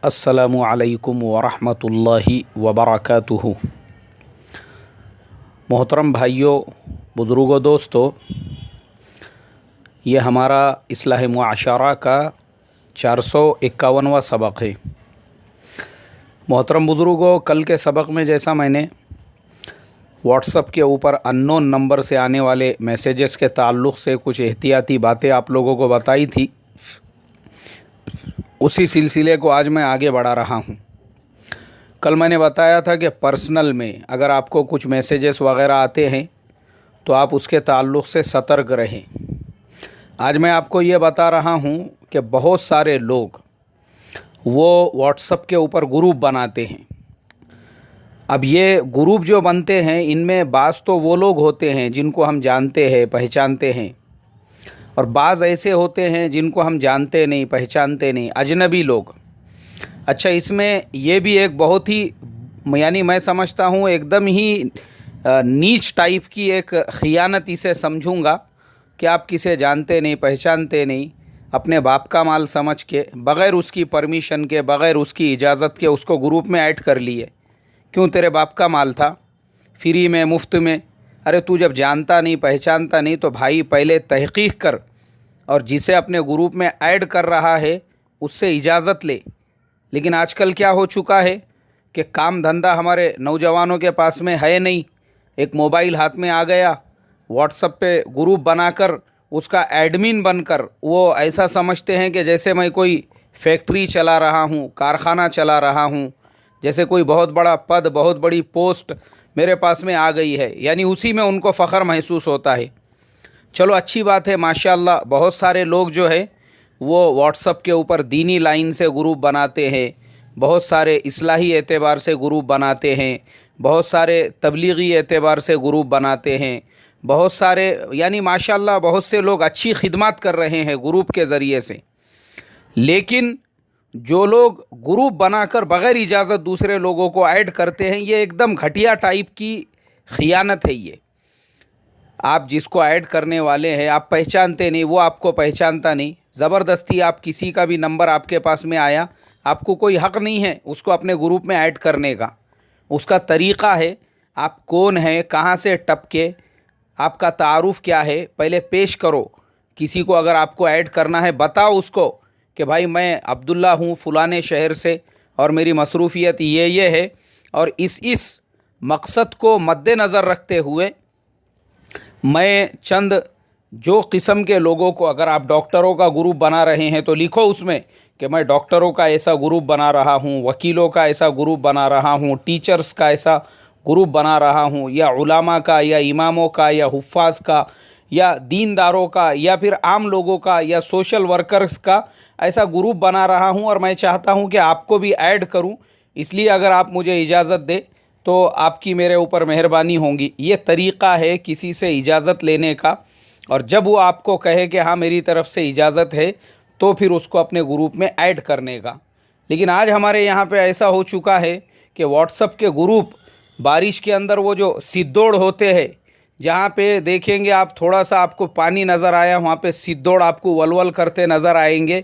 السلام علیکم ورحمۃ اللہ وبرکاتہ۔ محترم بھائیوں، بزرگوں، دوستو، یہ ہمارا اصلاح معاشرہ کا 451واں سبق ہے۔ محترم بزرگوں، کل کے سبق میں جیسا میں نے واٹس ایپ کے اوپر ان نون نمبر سے آنے والے میسیجز کے تعلق سے کچھ احتیاطی باتیں آپ لوگوں کو بتائی تھی، اسی سلسلے کو آج میں آگے بڑھا رہا ہوں۔ کل میں نے بتایا تھا کہ پرسنل میں اگر آپ کو کچھ میسیجز وغیرہ آتے ہیں تو آپ اس کے تعلق سے سترک رہیں۔ آج میں آپ کو یہ بتا رہا ہوں کہ بہت سارے لوگ وہ واٹس ایپ کے اوپر گروپ بناتے ہیں۔ اب یہ گروپ جو بنتے ہیں ان میں بعض تو وہ لوگ ہوتے ہیں جن کو ہم جانتے ہیں، پہچانتے ہیں، اور بعض ایسے ہوتے ہیں جن کو ہم جانتے نہیں، پہچانتے نہیں، اجنبی لوگ۔ اچھا، اس میں یہ بھی ایک بہت ہی میں سمجھتا ہوں ایک دم ہی نیچ ٹائپ کی ایک خیانت اسے سمجھوں گا کہ آپ کسے جانتے نہیں، پہچانتے نہیں، اپنے باپ کا مال سمجھ کے بغیر اس کی پرمیشن کے، بغیر اس کی اجازت کے اس کو گروپ میں ایڈ کر لیے۔ کیوں؟ تیرے باپ کا مال تھا، فری میں، مفت میں۔ ارے تو جب جانتا نہیں، پہچانتا نہیں تو بھائی پہلے تحقیق کر، اور جسے اپنے گروپ میں ایڈ کر رہا ہے اس سے اجازت لے۔ لیکن آج کل کیا ہو چکا ہے کہ کام دھندہ ہمارے نوجوانوں کے پاس میں ہے نہیں، ایک موبائل ہاتھ میں آ گیا، واٹس ایپ پہ گروپ بنا کر اس کا ایڈمن بن کر وہ ایسا سمجھتے ہیں کہ جیسے میں کوئی فیکٹری چلا رہا ہوں، کارخانہ چلا رہا ہوں، جیسے کوئی بہت بڑا پد، بہت بڑی پوسٹ میرے پاس میں آ گئی ہے، یعنی اسی میں ان کو فخر محسوس ہوتا ہے۔ چلو اچھی بات ہے، ماشاءاللہ بہت سارے لوگ جو ہے وہ واٹس ایپ کے اوپر دینی لائن سے گروپ بناتے ہیں، بہت سارے اصلاحی اعتبار سے گروپ بناتے ہیں، بہت سارے تبلیغی اعتبار سے گروپ بناتے ہیں، بہت سارے یعنی ماشاءاللہ بہت سے لوگ اچھی خدمات کر رہے ہیں گروپ کے ذریعے سے۔ لیکن جو لوگ گروپ بنا کر بغیر اجازت دوسرے لوگوں کو ایڈ کرتے ہیں، یہ ایک دم گھٹیا ٹائپ کی خیانت ہے۔ یہ آپ جس کو ایڈ کرنے والے ہیں آپ پہچانتے نہیں، وہ آپ کو پہچانتا نہیں، زبردستی آپ کسی کا بھی نمبر آپ کے پاس میں آیا، آپ کو کوئی حق نہیں ہے اس کو اپنے گروپ میں ایڈ کرنے کا۔ اس کا طریقہ ہے آپ کون ہیں، کہاں سے ٹپکے، آپ کا تعارف کیا ہے، پہلے پیش کرو۔ کسی کو اگر آپ کو ایڈ کرنا ہے بتاؤ اس کو کہ بھائی میں عبداللہ ہوں فلانے شہر سے، اور میری مصروفیت یہ ہے، اور اس مقصد کو مد نظر رکھتے ہوئے میں چند جو قسم کے لوگوں کو، اگر آپ ڈاکٹروں کا گروپ بنا رہے ہیں تو لکھو اس میں کہ میں ڈاکٹروں کا ایسا گروپ بنا رہا ہوں، وکیلوں کا ایسا گروپ بنا رہا ہوں، ٹیچرز کا ایسا گروپ بنا رہا ہوں، یا علماء کا، یا اماموں کا، یا حفاظ کا، یا دینداروں کا، یا پھر عام لوگوں کا، یا سوشل ورکرز کا ایسا گروپ بنا رہا ہوں، اور میں چاہتا ہوں کہ آپ کو بھی ایڈ کروں، اس لیے اگر آپ مجھے اجازت دے تو آپ کی میرے اوپر مہربانی ہوں گی۔ یہ طریقہ ہے کسی سے اجازت لینے کا، اور جب وہ آپ کو کہے کہ ہاں میری طرف سے اجازت ہے تو پھر اس کو اپنے گروپ میں ایڈ کرنے کا۔ لیکن آج ہمارے یہاں پہ ایسا ہو چکا ہے کہ واٹس ایپ کے گروپ بارش کے اندر وہ جو سدوڑ ہوتے ہیں، جہاں پہ دیکھیں گے آپ تھوڑا سا آپ کو پانی نظر آیا وہاں پہ سدوڑ آپ کو ولول کرتے نظر آئیں گے،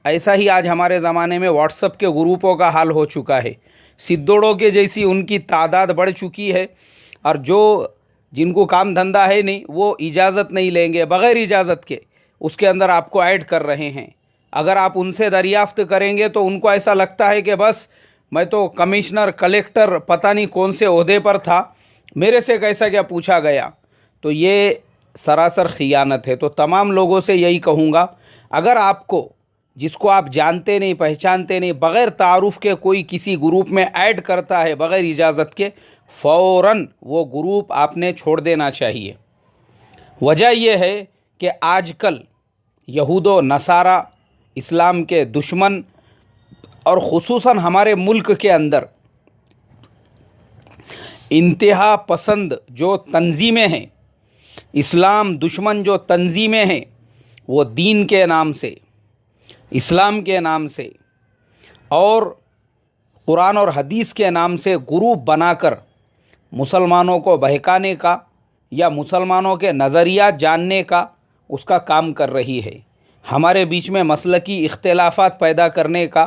ایسا ہی آج ہمارے زمانے میں واٹس ایپ کے گروپوں کا حال ہو چکا ہے۔ سدوڑوں کے جیسی ان کی تعداد بڑھ چکی ہے، اور جن کو کام دھندہ ہے نہیں وہ اجازت نہیں لیں گے، بغیر اجازت کے اس کے اندر آپ کو ایڈ کر رہے ہیں۔ اگر آپ ان سے دریافت کریں گے تو ان کو ایسا لگتا ہے کہ بس میں تو کمشنر، کلیکٹر، پتہ نہیں کون سے عہدے پر تھا، میرے سے کیسا کیا پوچھا گیا۔ تو یہ سراسر خیانت ہے۔ تو تمام لوگوں سے یہی کہوں گا، اگر آپ کو جس کو آپ جانتے نہیں، پہچانتے نہیں، بغیر تعارف کے کوئی کسی گروپ میں ایڈ کرتا ہے بغیر اجازت کے، فوراً وہ گروپ آپ نے چھوڑ دینا چاہیے۔ وجہ یہ ہے کہ آج کل یہود و نصارہ، اسلام کے دشمن، اور خصوصاً ہمارے ملک کے اندر انتہا پسند جو تنظیمیں ہیں، اسلام دشمن جو تنظیمیں ہیں، وہ دین کے نام سے، اسلام کے نام سے اور قرآن اور حدیث کے نام سے گروپ بنا کر مسلمانوں کو بہکانے کا یا مسلمانوں کے نظریات جاننے کا اس کا کام کر رہی ہے، ہمارے بیچ میں مسلکی اختلافات پیدا کرنے کا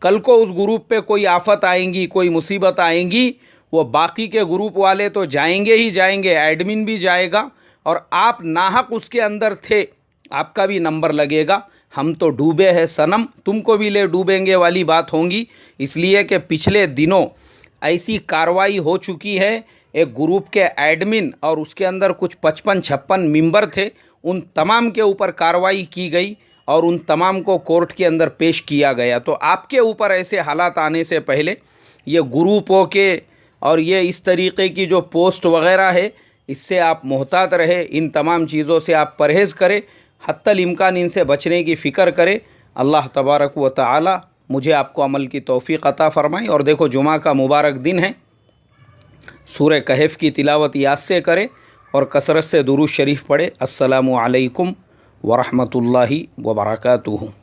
کل کو اس گروپ پہ کوئی آفت آئیں گی، کوئی مصیبت آئیں گی، وہ باقی کے گروپ والے تو جائیں گے ہی جائیں گے، ایڈمن بھی جائے گا، اور آپ ناحق اس کے اندر تھے، آپ کا بھی نمبر لگے گا، ہم تو ڈوبے ہیں صنم، تم کو بھی لے ڈوبیں گے والی بات ہوں گی۔ اس لیے کہ پچھلے دنوں ایسی کارروائی ہو چکی ہے، ایک گروپ کے ایڈمن اور اس کے اندر کچھ 55-56 ممبر تھے، ان تمام کے اوپر کارروائی کی گئی اور ان تمام کو کورٹ کے اندر پیش کیا گیا۔ تو آپ کے اوپر ایسے حالات آنے سے پہلے یہ گروپوں کے اور یہ اس طریقے کی جو پوسٹ وغیرہ ہے، اس سے آپ محتاط رہے، ان تمام چیزوں سے آپ پرہیز کریں، حتی الامکان ان سے بچنے کی فکر کرے۔ اللہ تبارک و تعالی مجھے آپ کو عمل کی توفیق عطا فرمائے۔ اور دیکھو جمعہ کا مبارک دن ہے، سورہ کہف کی تلاوت یاد سے کرے اور کثرت سے درود شریف پڑھے۔ السلام علیکم ورحمۃ اللہ وبرکاتہ۔